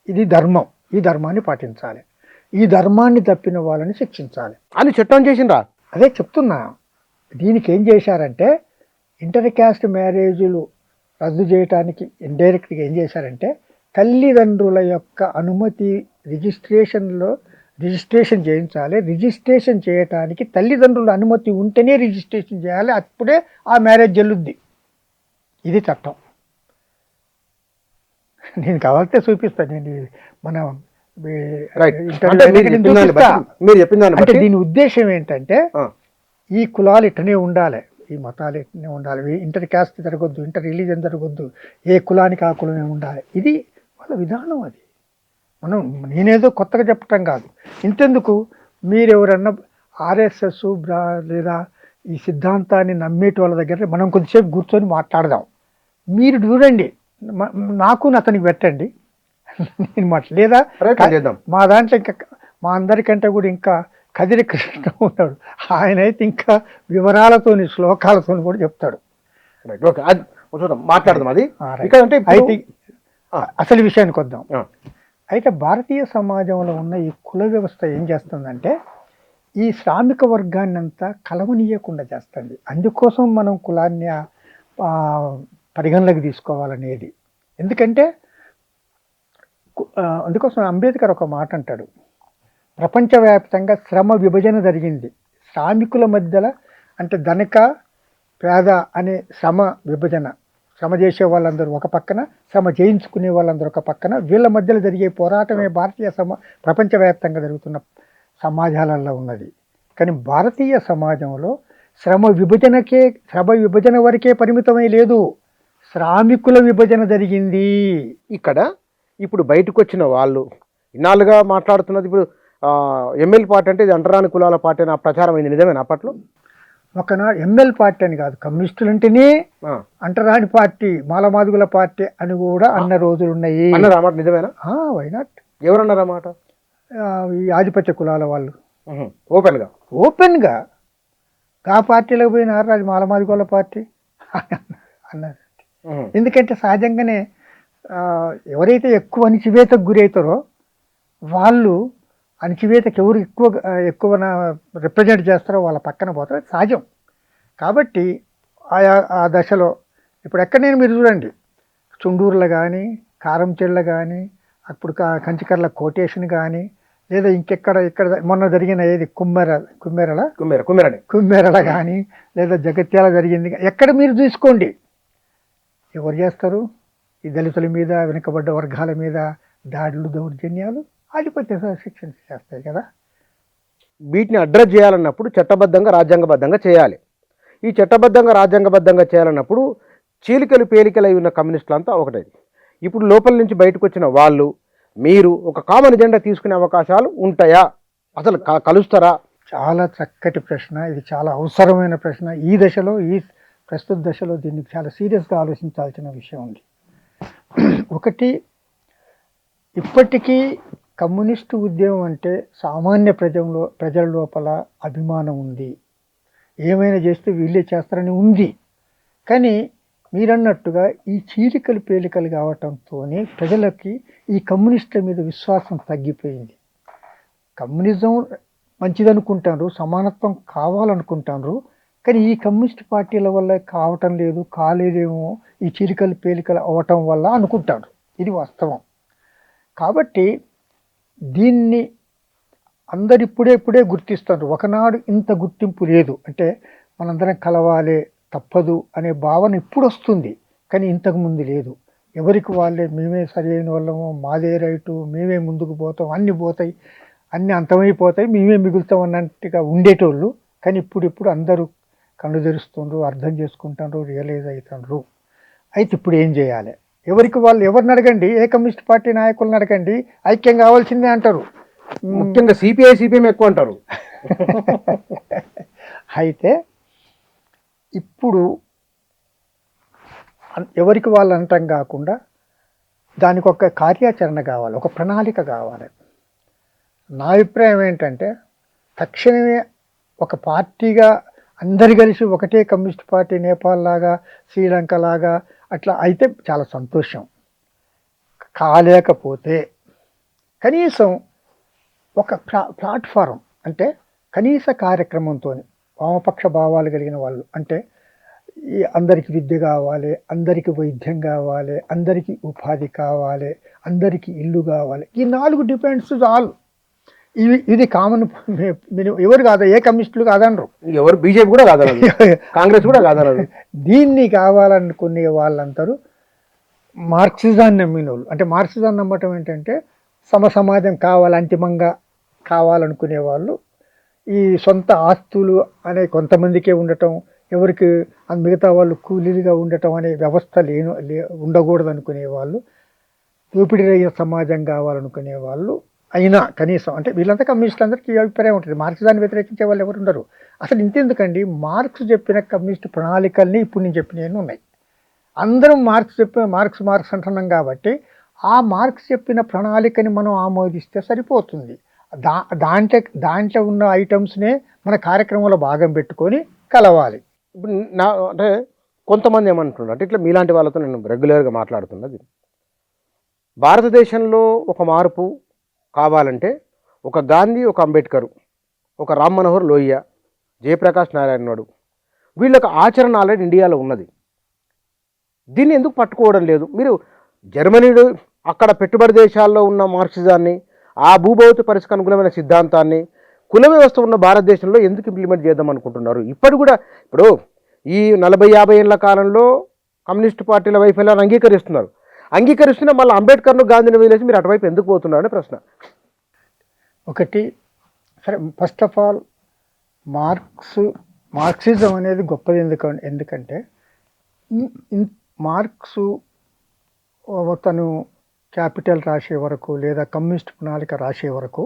[SPEAKER 2] ఇది ధర్మం, ఈ ధర్మాన్ని పాటించాలి, ఈ ధర్మాన్ని తప్పిన వాళ్ళని శిక్షించాలి
[SPEAKER 1] అని చట్టం చేసిండ్రా.
[SPEAKER 2] అదే చెప్తున్నా. దీనికి ఏం చేశారంటే ఇంటర్ క్యాస్ట్ మ్యారేజీలు రద్దు చేయడానికి ఇండైరెక్ట్గా ఏం చేశారంటే తల్లిదండ్రుల యొక్క అనుమతి రిజిస్ట్రేషన్ చేయించాలి. రిజిస్ట్రేషన్ చేయటానికి తల్లిదండ్రుల అనుమతి ఉంటేనే రిజిస్ట్రేషన్ చేయాలి, అప్పుడే ఆ మ్యారేజ్ చెల్లుద్ది. ఇది చట్టం. నేను కావాలంటే చూపిస్తాను. నేను మన అంటే దీని ఉద్దేశం ఏంటంటే ఈ కులాలు ఇట్టనే ఉండాలి, ఈ మతాలు ఇట్టనే ఉండాలి, ఇంటర్ క్యాస్ట్ జరగొద్దు, ఇంటర్ రిలీజన్ జరగొద్దు, ఏ కులానికి ఆ కులమే ఉండాలి. ఇది వాళ్ళ విధానం. అది నేనేదో కొత్తగా చెప్పటం కాదు. ఇంతెందుకు, మీరెవరన్నా ఆర్ఎస్ఎస్ లేదా ఈ సిద్ధాంతాన్ని నమ్మేటి వాళ్ళ దగ్గర మనం కొద్దిసేపు కూర్చొని మాట్లాడదాం. మీరు చూడండి, నాకు అతనికి పెట్టండి, నేను లేదా మా దాంట్లో ఇంకా మా అందరికంటే కూడా ఇంకా కదిరి కృష్ణ ఉన్నాడు, ఆయన అయితే ఇంకా వివరాలతోని శ్లోకాలతో కూడా చెప్తాడు.
[SPEAKER 1] మాట్లాడదాం. అది
[SPEAKER 2] అయితే అసలు విషయానికి వద్దాం. అయితే భారతీయ సమాజంలో ఉన్న ఈ కుల వ్యవస్థ ఏం చేస్తుందంటే ఈ శ్రామిక వర్గాన్ని అంతా కలవనీయకుండా చేస్తుంది. అందుకోసం మనం కులాన్ని పరిగణలోకి తీసుకోవాలనేది. ఎందుకంటే అందుకోసం అంబేద్కర్ ఒక మాట అంటాడు, ప్రపంచవ్యాప్తంగా శ్రమ విభజన జరిగింది శ్రామికుల మధ్యలో, అంటే ధనిక పేద అనే శ్రమ విభజన, శ్రమ చేసే వాళ్ళందరూ ఒక పక్కన, శ్రమ చేయించుకునే వాళ్ళందరూ ఒక పక్కన, వీళ్ళ మధ్యలో జరిగే పోరాటమే భారతీయ ప్రపంచవ్యాప్తంగా జరుగుతున్న సమాజాలలో ఉన్నది. కానీ భారతీయ సమాజంలో శ్రమ విభజన వరకే పరిమితమై లేదు, శ్రామికుల విభజన జరిగింది.
[SPEAKER 1] ఇక్కడ ఇప్పుడు బయటకు వచ్చిన వాళ్ళు ఇన్నాళ్ళుగా మాట్లాడుతున్నది, ఇప్పుడు ఎంఎల్ పార్టీ అంటే ఇది అంటరాని కులాల పార్టీ అని ప్రచారం అయింది, నిజమేనా? అప్పట్లో
[SPEAKER 2] ఒకనాడు ఎంఎల్ పార్టీ అని కాదు, కమ్యూనిస్టులు అంటేనే అంటరాని పార్టీ, మాలమాదుగుల పార్టీ అని కూడా అన్న రోజులు ఉన్నాయి.
[SPEAKER 1] అన్నమాట నిజమేనా?
[SPEAKER 2] వైనాట్.
[SPEAKER 1] ఎవరన్నారన్నమాట?
[SPEAKER 2] ఈ ఆధిపత్య కులాల వాళ్ళు
[SPEAKER 1] ఓపెన్గా
[SPEAKER 2] ఆ పార్టీలోకి పోయినారు, అది మాలమాదిగోళ్ళ పార్టీ అన్నారు. ఎందుకంటే సహజంగానే ఎవరైతే ఎక్కువ అణిచివేతకు గురవుతారో వాళ్ళు అణిచివేతకు ఎవరు ఎక్కువ రిప్రజెంట్ చేస్తారో వాళ్ళ పక్కన పోతారు, సహజం. కాబట్టి ఆ దశలో ఇప్పుడు ఎక్కడైనా మీరు చూడండి, చుండూరులో కానీ, కారంచెళ్ళ కానీ, అప్పుడు కంచికర్ల కోటేషన్ కానీ, లేదా ఇక్కడ మొన్న జరిగిన ఏది కుమ్మెరల కానీ, లేదా జగత్యాల జరిగింది, ఎక్కడ మీరు చూసుకోండి ఎవరు చేస్తారు? ఈ దళితుల మీద, వెనుకబడ్డ వర్గాల మీద దాడులు, దౌర్జన్యాలు ఆధిపత్య శిక్షణ చేస్తాయి కదా.
[SPEAKER 1] వీటిని అడ్రస్ చేయాలన్నప్పుడు చట్టబద్ధంగా రాజ్యాంగబద్ధంగా చేయాలి. ఈ చట్టబద్ధంగా రాజ్యాంగబద్ధంగా చేయాలన్నప్పుడు చీలికలు పేలికలు అయి ఉన్న కమ్యూనిస్టులంతా ఒకటే. ఇప్పుడు లోపల నుంచి బయటకు వచ్చిన వాళ్ళు మీరు ఒక కామన్ ఎజెండా తీసుకునే అవకాశాలు ఉంటాయా? అసలు కలుస్తారా?
[SPEAKER 2] చాలా చక్కటి ప్రశ్న. ఇది చాలా అవసరమైన ప్రశ్న. ఈ దశలో, ఈ ప్రస్తుత దశలో దీన్ని చాలా సీరియస్గా ఆలోచించాల్సిన విషయం ఉంది. ఒకటి, ఇప్పటికీ కమ్యూనిస్టు ఉద్యమం అంటే సామాన్య ప్రజల లోపల అభిమానం ఉంది. ఏమైనా చేస్తే వీళ్ళే చేస్తారని ఉంది. కానీ మీరన్నట్టుగా ఈ చీలికలు పేలికలు కావటంతో ప్రజలకి ఈ కమ్యూనిస్టుల మీద విశ్వాసం తగ్గిపోయింది. కమ్యూనిజం మంచిదనుకుంటారు, సమానత్వం కావాలనుకుంటారు. కానీ ఈ కమ్యూనిస్ట్ పార్టీల వల్ల కావటం లేదు, కాలేదేమో ఈ చీలికలు పేలికలు అవటం వల్ల అనుకుంటారు. ఇది వాస్తవం. కాబట్టి దీన్ని అందరు ఇప్పుడే గుర్తిస్తారు. ఒకనాడు ఇంత గుర్తింపు లేదు, అంటే మనందరం కలవాలే తప్పదు అనే భావన ఇప్పుడు వస్తుంది. కానీ ఇంతకుముందు లేదు. ఎవరికి వాళ్ళే మేమే సరైన వాళ్ళము, మాదే రైటు, మేమే ముందుకు పోతాం, అన్నీ పోతాయి, అన్నీ అంతమైపోతాయి, మేమే మిగులుతాం అన్నట్టుగా ఉండేటోళ్ళు. కానీ ఇప్పుడు అందరూ కళ్ళు తెరుస్తుండ్రు, అర్థం చేసుకుంటారు, రియలైజ్ అవుతారు. అయితే ఇప్పుడు ఏం చేయాలి? ఎవరికి వాళ్ళు ఎవరిని అడగండి, ఏ కమ్యూనిస్ట్ పార్టీ నాయకులను అడగండి, ఐక్యం కావాల్సిందే అంటారు.
[SPEAKER 1] ముఖ్యంగా సిపిఐ సిపిఎం ఎక్కువ అంటారు.
[SPEAKER 2] అయితే ఇప్పుడు ఎవరికి వాళ్ళు అనటం కాకుండా దానికి ఒక కార్యాచరణ కావాలి, ఒక ప్రణాళిక కావాలి. నా అభిప్రాయం ఏంటంటే తక్షణమే ఒక పార్టీగా అందరు కలిసి ఒకటే కమ్యూనిస్ట్ పార్టీ, నేపాల్ లాగా, శ్రీలంక లాగా అట్లా అయితే చాలా సంతోషం. కాలేకపోతే కనీసం ఒక ప్లాట్ఫారం, అంటే కనీస కార్యక్రమంతో వామపక్ష భావాలు కలిగిన వాళ్ళు, అంటే ఈ అందరికీ విద్య కావాలి, అందరికీ వైద్యం కావాలి, అందరికీ ఉపాధి కావాలి, అందరికీ ఇల్లు కావాలి, ఈ 4 డిపెండ్స్ చాలు. ఇది కామన్. ఎవరు కాదు, ఏ కమ్యూనిస్టులు కాదనరు,
[SPEAKER 1] ఎవరు బీజేపీ కూడా కాదనరు, కాంగ్రెస్ కూడా కాదనరు.
[SPEAKER 2] దీన్ని కావాలనుకునే వాళ్ళందరూ మార్క్సిజాన్ని నమ్మిన వాళ్ళు. అంటే మార్క్సిజాన్ని నమ్మటం ఏంటంటే సమాజం కావాలి, అంతిమంగా కావాలనుకునే వాళ్ళు. ఈ సొంత ఆస్తులు అనే కొంతమందికే ఉండటం, ఎవరికి మిగతా వాళ్ళు కూలీలుగా ఉండటం అనే వ్యవస్థ ఉండకూడదు అనుకునే వాళ్ళు, దోపిడీ రహిత సమాజం కావాలనుకునే వాళ్ళు. అయినా కనీసం అంటే వీళ్ళంతా కమ్యూనిస్టులు అందరికీ ఈ అభిప్రాయం ఉంటుంది. మార్క్సిజాన్ని వ్యతిరేకించే వాళ్ళు ఎవరు ఉండరు. అసలు ఇంతెందుకండి, మార్క్స్ చెప్పిన కమ్యూనిస్ట్ ప్రణాళికల్ని ఇప్పుడు నేను చెప్పినవి ఉన్నాయి. అందరం మార్క్స్ అంటున్నాం కాబట్టి ఆ మార్క్స్ చెప్పిన ప్రణాళికని మనం ఆమోదిస్తే సరిపోతుంది. దాంట్లో ఉన్న ఐటమ్స్నే మన కార్యక్రమంలో భాగం పెట్టుకొని కలవాలి.
[SPEAKER 1] ఇప్పుడు అంటే కొంతమంది ఏమంటున్నారు అంటే, ఇట్లా మీలాంటి వాళ్ళతో నేను రెగ్యులర్గా మాట్లాడుతున్నది, భారతదేశంలో ఒక మార్పు కావాలంటే ఒక గాంధీ, ఒక అంబేద్కర్, ఒక రామ్ మనోహర్ లోహియ, జయప్రకాష్ నారాయణనాడు, వీళ్ళకి ఆచరణ ఆల్రెడీ ఇండియాలో ఉన్నది. దీన్ని ఎందుకు పట్టుకోవడం లేదు? మీరు జర్మనీలో అక్కడ పెట్టుబడి దేశాల్లో ఉన్న మార్క్సిజాన్ని, ఆ భూభౌతిక పరిస్థితికి అనుగుణమైన సిద్ధాంతాన్ని కుల వ్యవస్థ ఉన్న భారతదేశంలో ఎందుకు ఇంప్లిమెంట్ చేద్దాం అనుకుంటున్నారు? ఇప్పుడు కూడా ఇప్పుడు ఈ 40-50 ఏళ్ల కాలంలో కమ్యూనిస్ట్ పార్టీల వైఫల్యాన్ని అంగీకరిస్తున్నా మళ్ళీ అంబేద్కర్ను, గాంధీని వదిలేసి మీరు అటువైపు ఎందుకు పోతున్నారు అనే ప్రశ్న.
[SPEAKER 2] ఒకటి, సరే, ఫస్ట్ ఆఫ్ ఆల్ మార్క్సిజం అనేది గొప్పది. ఎందుకంటే మార్క్సు తను క్యాపిటల్ రాసే వరకు లేదా కమ్యూనిస్ట్ ప్రణాళిక రాసే వరకు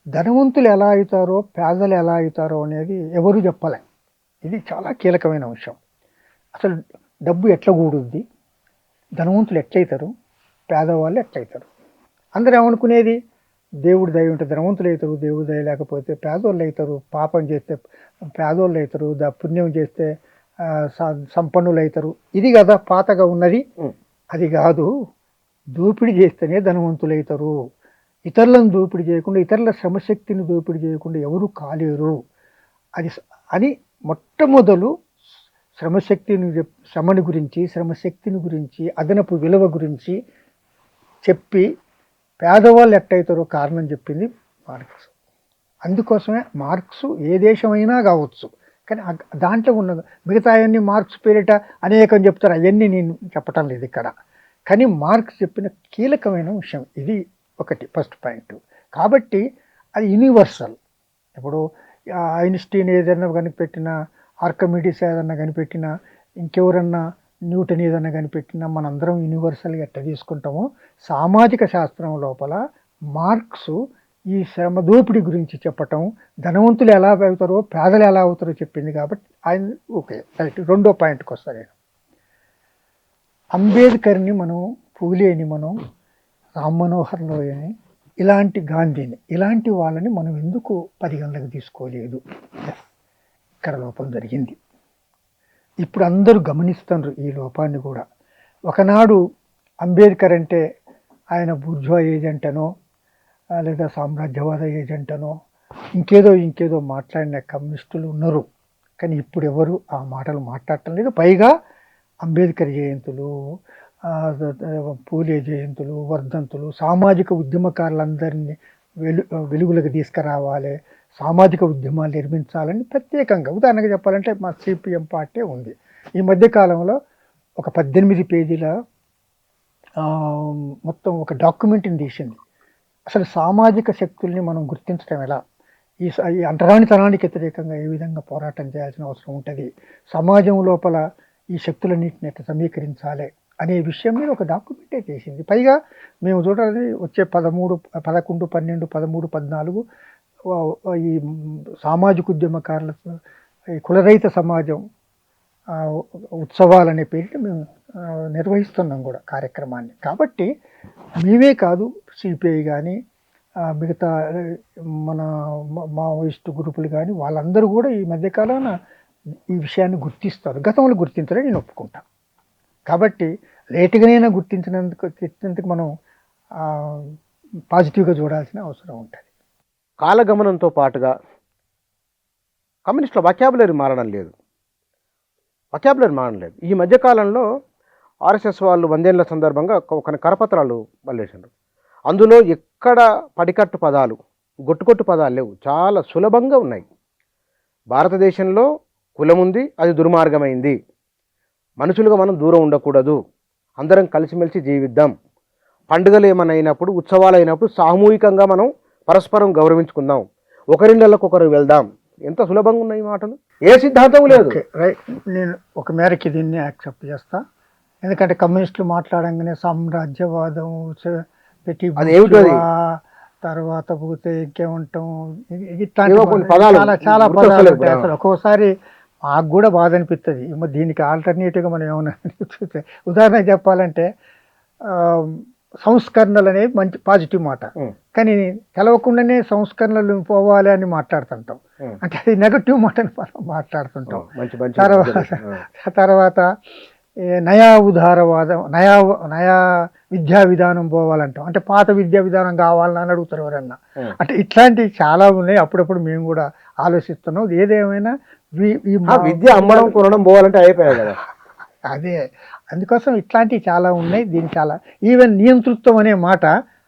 [SPEAKER 2] ధనవంతులు ఎలా అవుతారో, పేదలు ఎలా అవుతారో అనేది ఎవరు చెప్పలే. ఇది చాలా కీలకమైన అంశం. అసలు డబ్బు ఎట్లా కూడుద్ది, ధనవంతులు ఎట్లయితారు, పేదవాళ్ళు ఎట్లయితారు. అందరూ ఏమనుకునేది, దేవుడి దయ ఉంటే ధనవంతులు అవుతారు, దేవుడి దయ లేకపోతే పేదోళ్ళు అవుతారు, పాపం చేస్తే పేదోళ్ళు అవుతారు, పుణ్యం చేస్తే సంపన్నులు అవుతారు. ఇది కదా పాతగా ఉన్నది. అది కాదు, దోపిడీ చేస్తేనే ధనవంతులు అవుతారు. ఇతరులను దోపిడీ చేయకుండా, ఇతరుల శ్రమశక్తిని దోపిడీ చేయకుండా ఎవరు కాలేరు. అని మొట్టమొదలు శ్రమని గురించి, శ్రమశక్తిని గురించి, అదనపు విలువ గురించి చెప్పి పేదవాళ్ళు ఎట్టయితారో కారణం చెప్పింది మార్క్స్. అందుకోసమే మార్క్స్ ఏ దేశమైనా కావచ్చు, కానీ దాంట్లో ఉన్న మిగతా అవన్నీ మార్క్స్ పేరిట అనేకం చెప్తారు. అవన్నీ నేను చెప్పటం లేదు ఇక్కడ. కానీ మార్క్స్ చెప్పిన కీలకమైన విషయం ఇది ఒకటి ఫస్ట్ పాయింట్. కాబట్టి అది యూనివర్సల్. ఇప్పుడు ఐన్స్టీన్ ఏదైనా కనిపెట్టినా, ఆర్కిమిడీస్ ఏదన్నా కనిపెట్టినా, ఇంకెవరన్నా న్యూటన్ ఏదన్నా కనిపెట్టినా మనందరం యూనివర్సల్గా ఎట్లా తీసుకుంటామో సామాజిక శాస్త్రం లోపల మార్క్స్ ఈ శ్రమ దోపిడీ గురించి చెప్పటం, ధనవంతులు ఎలా అవుతారో పేదలు ఎలా అవుతారో చెప్పింది. కాబట్టి ఆయన ఓకే రైట్. రెండో పాయింట్కి వస్తాను నేను. అంబేద్కర్ని మనం, పూలేని మనం, రామ్ మనోహర్ లోయని, ఇలాంటి గాంధీని, ఇలాంటి వాళ్ళని మనం ఎందుకు పరిగణలోకి తీసుకోలేదు? ఇక్కడ లోపం జరిగింది. ఇప్పుడు అందరూ గమనిస్తున్నారు ఈ లోపాన్ని కూడా. ఒకనాడు అంబేద్కర్ అంటే ఆయన బూర్జువా ఏజెంట్ అనో లేదా సామ్రాజ్యవాద ఏజెంట్ అనో ఇంకేదో మాట్లాడిన కమ్యూనిస్టులు ఉన్నారు. కానీ ఇప్పుడు ఎవరు ఆ మాటలు మాట్లాడటం లేదు. పైగా అంబేద్కర్ జయంతులు, పూలే జయంతులు, వర్ధంతులు, సామాజిక ఉద్యమకారులందరినీ వెలుగులకు తీసుకురావాలి, సామాజిక ఉద్యమాలు నిర్మించాలని ప్రత్యేకంగా, ఉదాహరణకు చెప్పాలంటే మా సిపిఎం పార్టీ ఉంది. ఈ మధ్యకాలంలో ఒక 18 పేజీల మొత్తం ఒక డాక్యుమెంట్ని తీసింది. అసలు సామాజిక శక్తుల్ని మనం గుర్తించడం ఎలా, ఈ అంటరానితనానికి వ్యతిరేకంగా ఏ విధంగా పోరాటం చేయాల్సిన అవసరం ఉంటుంది, సమాజం లోపల ఈ శక్తులన్నింటిని ఎట్లా సమీకరించాలి అనే విషయం మీద ఒక డాక్యుమెంటే చేసింది. పైగా మేము చూడాలి వచ్చే 13, 11, 12, 13, 14 ఈ సామాజిక ఉద్యమకారుల ఈ కులరహిత సమాజం ఉత్సవాలనే పేరిట మేము నిర్వహిస్తున్నాం కూడా కార్యక్రమాన్ని. కాబట్టి మేమే కాదు, సిపిఐ కానీ మిగతా మన మావోయిస్టు గ్రూపులు కానీ వాళ్ళందరూ కూడా ఈ మధ్యకాలాన ఈ విషయాన్ని గుర్తిస్తారు. గతంలో గుర్తించాలని నేను ఒప్పుకుంటాను. కాబట్టి లేటుగానైనా గుర్తించినందుకు మనం పాజిటివ్గా చూడాల్సిన అవసరం ఉంటుంది.
[SPEAKER 1] కాలగమనంతో పాటుగా కమ్యూనిస్టుల వొకాబులరీ మారడం లేదు. ఈ మధ్యకాలంలో ఆర్ఎస్ఎస్ వాళ్ళు 100 ఏళ్ల సందర్భంగా ఒక కరపత్రాలు వల్లేశారు. అందులో ఎక్కడ పడికట్టు పదాలు, గొట్టుకొట్టు పదాలు లేవు, చాలా సులభంగా ఉన్నాయి. భారతదేశంలో కులం ఉంది, అది దుర్మార్గమైంది, మనుషులుగా మనం దూరం ఉండకూడదు, అందరం కలిసిమెలిసి జీవిద్దాం, పండుగలు ఏమైనా అయినప్పుడు, ఉత్సవాలు అయినప్పుడు సామూహికంగా మనం పరస్పరం గౌరవించుకుందాం, ఒకరిళ్ళకు ఒకరు వెళ్దాం. ఎంత సులభంగా ఉన్నాయి మాటలు, ఏ సిద్ధాంతం లేదు.
[SPEAKER 2] రైట్, నేను ఒక మేరకి దీన్ని యాక్సెప్ట్ చేస్తా. ఎందుకంటే కమ్యూనిస్టులు మాట్లాడంగానే సామ్రాజ్యవాదం పెట్టి తర్వాత పోతే ఇంకేమంటాం, చాలా పదాలు ఉంటాయి. అసలు ఒక్కోసారి మాకు కూడా బాధ అనిపిస్తుంది. దీనికి ఆల్టర్నేటివ్గా మనం ఏమన్నా చూస్తే, ఉదాహరణ చెప్పాలంటే సంస్కరణలు అనేది మంచి పాజిటివ్ మాట, కానీ తెలవకుండానే సంస్కరణలు పోవాలి అని మాట్లాడుతుంటాం. అంటే అది నెగటివ్ మాటని మనం మాట్లాడుతుంటాం. తర్వాత నయా ఉదారవాదం, నయా విద్యా విధానం పోవాలంటాం. అంటే పాత విద్యా విధానం కావాలని అడుగుతారు ఎవరన్నా. అంటే ఇట్లాంటివి చాలా ఉన్నాయి. అప్పుడప్పుడు మేము కూడా ఆలోచిస్తున్నాం. ఏదేమైనా
[SPEAKER 1] విద్య అమ్మడం కొనడం పోవాలంటే అయిపోయాయి కదా.
[SPEAKER 2] అదే, అందుకోసం ఇట్లాంటివి చాలా ఉన్నాయి. దీని చాలా ఈవెన్ నియంతృత్వం అనే మాట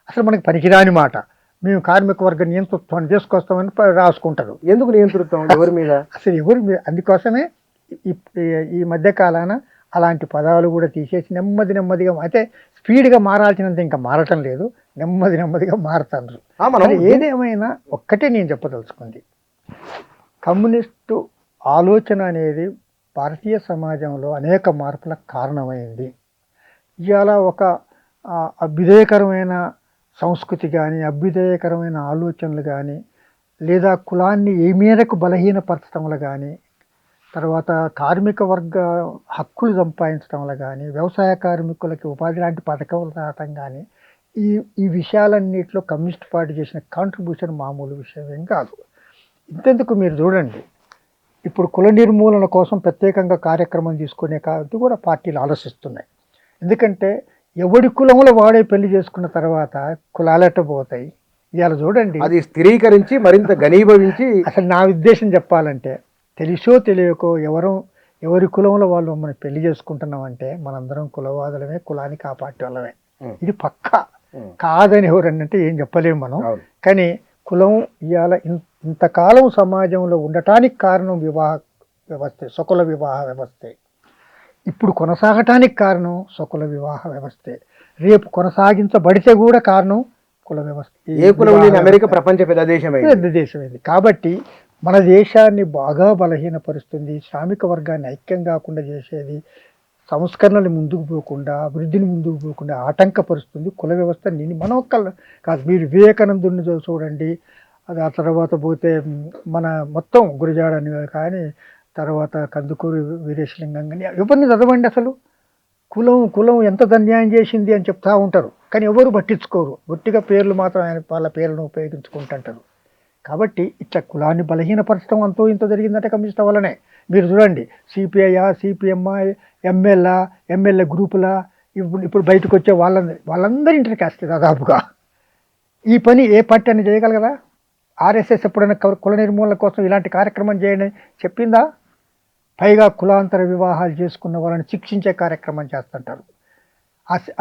[SPEAKER 2] అసలు మనకి పనికిరాని మాట. మేము కార్మిక వర్గ నియంతృత్వాన్ని చేసుకొస్తామని రాసుకుంటారు.
[SPEAKER 1] ఎందుకు నియంతృత్వం, ఎవరి మీద?
[SPEAKER 2] అసలు ఎవరి మీద? అందుకోసమే ఈ మధ్యకాలాన అలాంటి పదాలు కూడా తీసేసి నెమ్మదిగా, అయితే స్పీడ్గా మారాల్సినంత ఇంకా మారటం లేదు, నెమ్మదిగా మారుతారు. ఏదేమైనా ఒక్కటే నేను చెప్పదలుచుకుంది, కమ్యూనిస్టు ఆలోచన అనేది భారతీయ సమాజంలో అనేక మార్పులకు కారణమైంది. ఇవాళ ఒక అభ్యుదయకరమైన సంస్కృతి కానీ, అభ్యుదయకరమైన ఆలోచనలు కానీ, లేదా కులాన్ని ఏ మేరకు బలహీనపరచడంలో కానీ, తర్వాత కార్మిక వర్గ హక్కులు సంపాదించడంలో కానీ, వ్యవసాయ కార్మికులకి ఉపాధి లాంటి పథకాలు రావటం కానీ, ఈ విషయాలన్నింటిలో కమ్యూనిస్ట్ పార్టీ చేసిన కాంట్రిబ్యూషన్ మామూలు విషయం ఏం కాదు. ఇంతెందుకు మీరు చూడండి, ఇప్పుడు కుల నిర్మూలన కోసం ప్రత్యేకంగా కార్యక్రమం తీసుకునే కాబట్టి కూడా పార్టీలు ఆలోచిస్తున్నాయి. ఎందుకంటే ఎవడి కులంలో వాడే పెళ్లి చేసుకున్న తర్వాత కులాలెట్ట పోతాయి. ఇవాళ చూడండి,
[SPEAKER 1] అది స్థిరీకరించి మరింత ఘనీభవించి,
[SPEAKER 2] అసలు నా ఉద్దేశం చెప్పాలంటే తెలుసో తెలియకో ఎవరి కులంలో వాళ్ళు మనం పెళ్లి చేసుకుంటున్నామంటే మనందరం కులవాదులమే, కులానికి ఆ పార్టీ వాళ్ళమే. ఇది పక్కా కాదని ఎవరన్నంటే ఏం చెప్పలేము మనం. కానీ కులం ఇవాళ ఇంతకాలం సమాజంలో ఉండటానికి కారణం వివాహ వ్యవస్థ, సకుల వివాహ వ్యవస్థే. ఇప్పుడు కొనసాగటానికి కారణం సకుల వివాహ వ్యవస్థే. రేపు కొనసాగించబడితే కూడా కారణం కుల వ్యవస్థ.
[SPEAKER 1] ఏ కులం లేని అమెరికా ప్రపంచ పెద్ద దేశమే.
[SPEAKER 2] పెద్ద దేశం ఇది. కాబట్టి మన దేశాన్ని బాగా బలహీనపరుస్తుంది, శ్రామిక వర్గాన్ని ఐక్యం కాకుండా చేసేది, సంస్కరణలు ముందుకు పోకుండా, అభివృద్ధిని ముందుకు పోకుండా ఆటంకపరుస్తుంది కుల వ్యవస్థ. మన ఒక్కళ్ళు కాదు, మీరు వివేకానందుని చూడండి, అది ఆ తర్వాత పోతే మన మొత్తం గురజాడని కానీ, తర్వాత కందుకూరి వీరేశలింగం కానీ, ఎవరిని చదవండి అసలు. కులం ఎంత అన్యాయం చేసింది అని చెప్తా ఉంటారు, కానీ ఎవరు పట్టించుకోరు. ఒట్టిగా పేర్లు మాత్రం ఆయన వాళ్ళ పేర్లను ఉపయోగించుకుంటుంటారు. కాబట్టి ఇట్లా కులాన్ని బలహీనపరచడం అంతో ఇంత జరిగిందంటే కమ్యూనిస్ట్ వల్లనే. మీరు చూడండి, సిపిఐ, సిపిఎంఐ, ఎమ్మెల్యే గ్రూపులా ఇప్పుడు బయటకు వచ్చే వాళ్ళందరూ ఇంటర్ కాస్ట్ దాదాపుగా. ఈ పని ఏ పార్టీ అని చేయగలగదా? ఆర్ఎస్ఎస్ ఎప్పుడైనా కుల నిర్మూలన కోసం ఇలాంటి కార్యక్రమం చేయండి చెప్పిందా? పైగా కులాంతర వివాహాలు చేసుకున్న వాళ్ళని శిక్షించే కార్యక్రమం చేస్తుంటారు.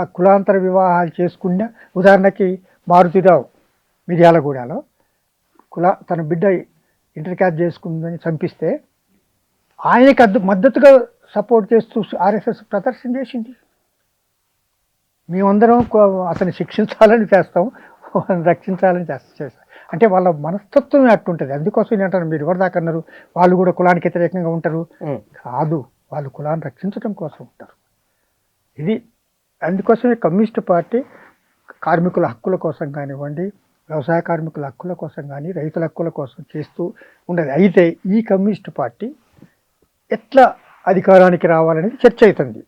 [SPEAKER 2] ఆ కులాంతర వివాహాలు చేసుకున్న, ఉదాహరణకి మారుతిరావు మిర్యాలగూడలో తన బిడ్డ ఇంటర్ క్యాస్ట్ చేసుకుందని చంపిస్తే ఆయనకి మద్దతుగా సపోర్ట్ చేస్తూ ఆర్ఎస్ఎస్ ప్రదర్శన చేసింది. మేమందరం అతన్ని శిక్షించాలని చేస్తాం, రక్షించాలని చేస్తాం. అంటే వాళ్ళ మనస్తత్వమే అట్టుంటుంది. అందుకోసం ఏంటంటారు, మీరు ఎవరిదాకా అన్నారు వాళ్ళు కూడా కులానికి వ్యతిరేకంగా ఉంటారు? కాదు, వాళ్ళు కులాన్ని రక్షించడం కోసం ఉంటారు. ఇది అందుకోసమే కమ్యూనిస్ట్ పార్టీ కార్మికుల హక్కుల కోసం కానివ్వండి, వ్యవసాయ కార్మికుల హక్కుల కోసం కానీ, రైతుల హక్కుల కోసం చేస్తూ ఉండదు. అయితే ఈ కమ్యూనిస్ట్ పార్టీ ఎట్లా అధికారానికి రావాలనేది చర్చ అవుతుంది.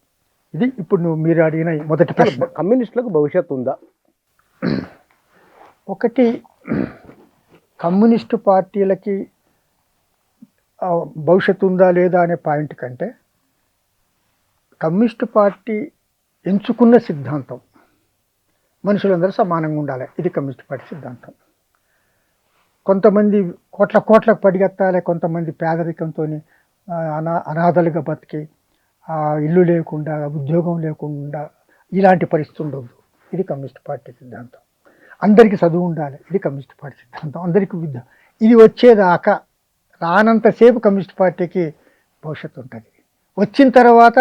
[SPEAKER 2] ఇది ఇప్పుడు మీరు అడిగిన మొదటి ప్రశ్న.
[SPEAKER 1] కమ్యూనిస్టులకు భవిష్యత్తు ఉందా?
[SPEAKER 2] ఒకటి, కమ్యూనిస్టు పార్టీలకి భవిష్యత్తు ఉందా లేదా అనే పాయింట్ కంటే, కమ్యూనిస్టు పార్టీ ఎంచుకున్న సిద్ధాంతం మనుషులందరూ సమానంగా ఉండాలి, ఇది కమ్యూనిస్ట్ పార్టీ సిద్ధాంతం. కొంతమంది కోట్లకు పడిగెత్తాలి, కొంతమంది పేదరికంతో అనాథలుగా బతికి ఇల్లు లేకుండా, ఉద్యోగం లేకుండా ఇలాంటి పరిస్థితి ఉండదు, ఇది కమ్యూనిస్ట్ పార్టీ సిద్ధాంతం. అందరికీ చదువు ఉండాలి, ఇది కమ్యూనిస్ట్ పార్టీ సిద్ధాంతం. అందరికీ విద్య, ఇది వచ్చేదాకా రానంతసేపు కమ్యూనిస్ట్ పార్టీకి భవిష్యత్తు ఉంటుంది. వచ్చిన తర్వాత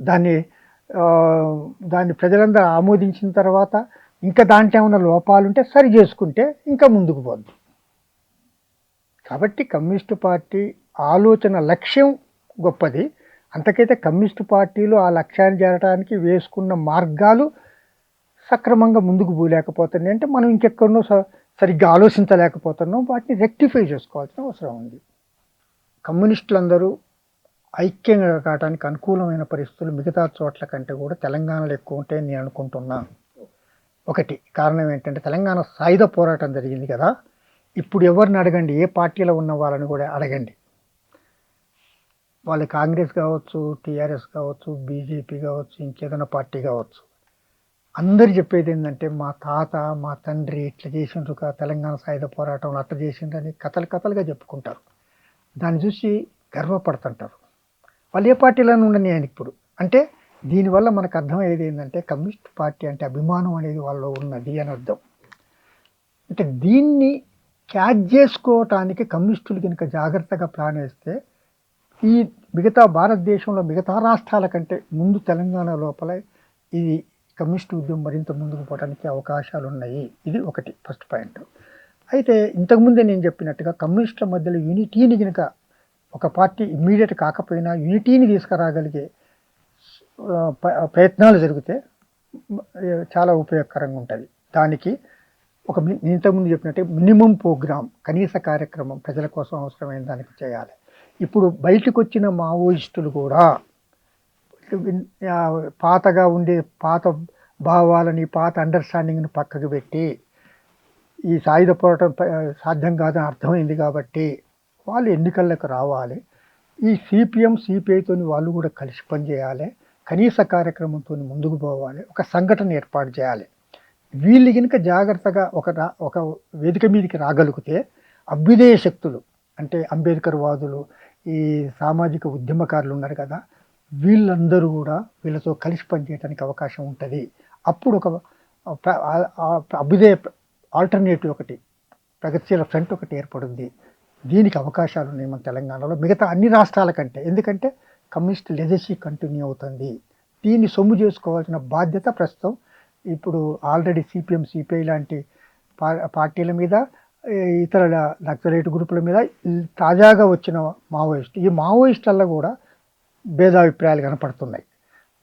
[SPEAKER 2] దాన్ని ప్రజలందరూ ఆమోదించిన తర్వాత ఇంకా దాంట్లో ఏమైనా లోపాలు ఉంటే సరి చేసుకుంటే ఇంకా ముందుకు పోద్ది. కాబట్టి కమ్యూనిస్టు పార్టీ ఆలోచన లక్ష్యం గొప్పది. అంతకైతే కమ్యూనిస్టు పార్టీలు ఆ లక్ష్యాన్ని చేరడానికి వేసుకున్న మార్గాలు సక్రమంగా ముందుకు పోలేకపోతున్నాయి. అంటే మనం ఇంకెక్కడనో సరిగ్గా ఆలోచించలేకపోతున్నాం, వాటిని రెక్టిఫై చేసుకోవాల్సిన అవసరం ఉంది. కమ్యూనిస్టులందరూ ఐక్యంగా కావడానికి అనుకూలమైన పరిస్థితులు మిగతా చోట్ల కంటే కూడా తెలంగాణలో ఎక్కువ ఉంటాయని నేను అనుకుంటున్నా. ఒకటి కారణం ఏంటంటే, తెలంగాణ సాయుధ పోరాటం జరిగింది కదా. ఇప్పుడు ఎవరిని అడగండి, ఏ పార్టీలో ఉన్న వాళ్ళని కూడా అడగండి, వాళ్ళు కాంగ్రెస్ కావచ్చు, టీఆర్ఎస్ కావచ్చు, బీజేపీ కావచ్చు, ఇంకేదైనా పార్టీ కావచ్చు, అందరు చెప్పేది ఏంటంటే మా తాత మా తండ్రి ఇట్లా చేసిండ్రు, తెలంగాణ సాయుధ పోరాటంలో అట్లా చేసిండ్రని కథలుగా చెప్పుకుంటారు. దాన్ని చూసి గర్వపడుతుంటారు. వాళ్ళు ఏ పార్టీలోనే ఉండని ఆయన ఇప్పుడు. అంటే దీనివల్ల మనకు అర్థమయ్యేది ఏంటంటే, కమ్యూనిస్ట్ పార్టీ అంటే అభిమానం అనేది వాళ్ళలో ఉన్నది అని అర్థం. అంటే దీన్ని క్యాచ్ చేసుకోవటానికి కమ్యూనిస్టులు కనుక జాగ్రత్తగా ప్లాన్ వేస్తే, ఈ మిగతా భారతదేశంలో మిగతా రాష్ట్రాల కంటే ముందు తెలంగాణ లోపల ఇది కమ్యూనిస్టు ఉద్యమం మరింత ముందుకు పోవడానికి అవకాశాలు ఉన్నాయి. ఇది ఒకటి, ఫస్ట్ పాయింట్. అయితే ఇంతకుముందే నేను చెప్పినట్టుగా కమ్యూనిస్టుల మధ్యలో యూనిటీని కనుక ఒక పార్టీ ఇమ్మీడియట్ కాకపోయినా యూనిటీని తీసుకురాగలిగే ప్రయత్నాలు జరిగితే చాలా ఉపయోగకరంగా ఉంటుంది. దానికి నేను ఇంతకుముందు చెప్పినట్టే మినిమం ప్రోగ్రామ్, కనీస కార్యక్రమం ప్రజల కోసం అవసరమైన దానికి చేయాలి. ఇప్పుడు బయటకు వచ్చిన మావోయిస్టులు కూడా పాతగా ఉండే పాత భావాలని, పాత అండర్స్టాండింగ్ని పక్కకు పెట్టి ఈ సాయుధ పోరాటం సాధ్యం కాదని అర్థమైంది కాబట్టి వాళ్ళు ఎన్నికలకు రావాలి. ఈ సిపిఎం సిపిఐతో వాళ్ళు కూడా కలిసి పనిచేయాలి, కనీస కార్యక్రమంతో ముందుకు పోవాలి, ఒక సంఘటన ఏర్పాటు చేయాలి. వీళ్ళు కనుక జాగ్రత్తగా ఒక వేదిక మీదకి రాగలిగితే అభ్యుదయ శక్తులు అంటే అంబేద్కర్ వాదులు, ఈ సామాజిక ఉద్యమకారులు ఉన్నారు కదా, వీళ్ళందరూ కూడా వీళ్ళతో కలిసి పనిచేయడానికి అవకాశం ఉంటుంది. అప్పుడు ఒక అభ్యుదయ ఆల్టర్నేటివ్ ఒకటి, ప్రగతిశీల ఫ్రంట్ ఒకటి ఏర్పడుద్ది. దీనికి అవకాశాలు ఉన్నాయి మన తెలంగాణలో మిగతా అన్ని రాష్ట్రాల కంటే. ఎందుకంటే కమ్యూనిస్ట్ లెగసీ కంటిన్యూ అవుతుంది. దీన్ని సొమ్ము చేసుకోవాల్సిన బాధ్యత ప్రస్తుతం ఇప్పుడు ఆల్రెడీ సిపిఎం సిపిఐ లాంటి పార్టీల మీద ఇతర నక్సలైట్ గ్రూపుల మీద తాజాగా వచ్చిన మావోయిస్ట్, ఈ మావోయిస్టుల్లో కూడా భేదాభిప్రాయాలు కనపడుతున్నాయి.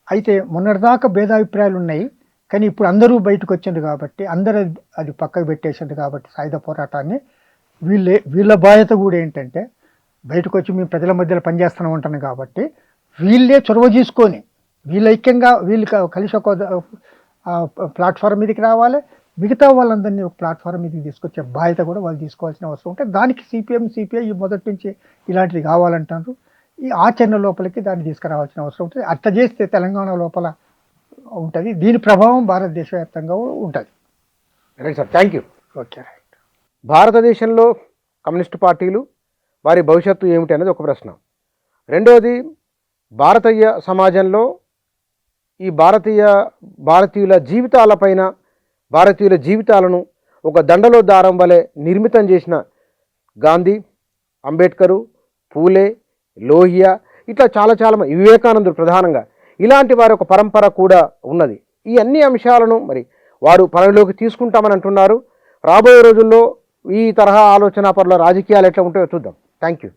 [SPEAKER 2] అయితే మొన్నటిదాకా భేదాభిప్రాయాలు ఉన్నాయి, కానీ ఇప్పుడు అందరూ బయటకు వచ్చిండ్రు కాబట్టి, అందరూ అది పక్కకు పెట్టేసిండ్రు కాబట్టి సాయుధ పోరాటాన్ని, వీళ్ళ బాధ్యత కూడా ఏంటంటే బయటకు వచ్చి మేము ప్రజల మధ్యలో పనిచేస్తూనే ఉంటాను కాబట్టి వీళ్ళే చొరవ తీసుకొని వీళ్ళ ఐక్యంగా వీళ్ళు కలిసి ఒక ప్లాట్ఫామ్ మీదకి రావాలి, మిగతా వాళ్ళందరినీ ఒక ప్లాట్ఫామ్ మీదకి తీసుకొచ్చే బాధ్యత కూడా వాళ్ళు తీసుకోవాల్సిన అవసరం ఉంటుంది. దానికి సిపిఎం సిపిఐ మొదటి నుంచి ఇలాంటివి కావాలంటారు. ఈ ఆచరణ లోపలికి దాన్ని తీసుకురావాల్సిన అవసరం ఉంటుంది. అట్లా చేస్తే తెలంగాణ లోపల ఉంటుంది, దీని ప్రభావం భారతదేశ వ్యాప్తంగా ఉంటుంది.
[SPEAKER 1] Right sir, thank you.
[SPEAKER 2] Okay, right.
[SPEAKER 1] భారతదేశంలో కమ్యూనిస్టు పార్టీలు వారి భవిష్యత్తు ఏమిటి అనేది ఒక ప్రశ్న. రెండవది, భారతీయ సమాజంలో ఈ భారతీయుల జీవితాలపైన, భారతీయుల జీవితాలను ఒక దండలో దారం వలె నిర్మితం చేసిన గాంధీ, అంబేద్కరు, పూలే, లోహియా, ఇట్లా చాలా వివేకానందుడు ప్రధానంగా, ఇలాంటి వారి ఒక పరంపర కూడా ఉన్నది. ఈ అన్ని అంశాలను మరి వారు పరిగణలోకి తీసుకుంటామని అంటున్నారు. రాబోయే రోజుల్లో ఈ తరహా ఆలోచన పరుల రాజకీయాలు ఎట్లా ఉంటాయో చూద్దాం. Thank you.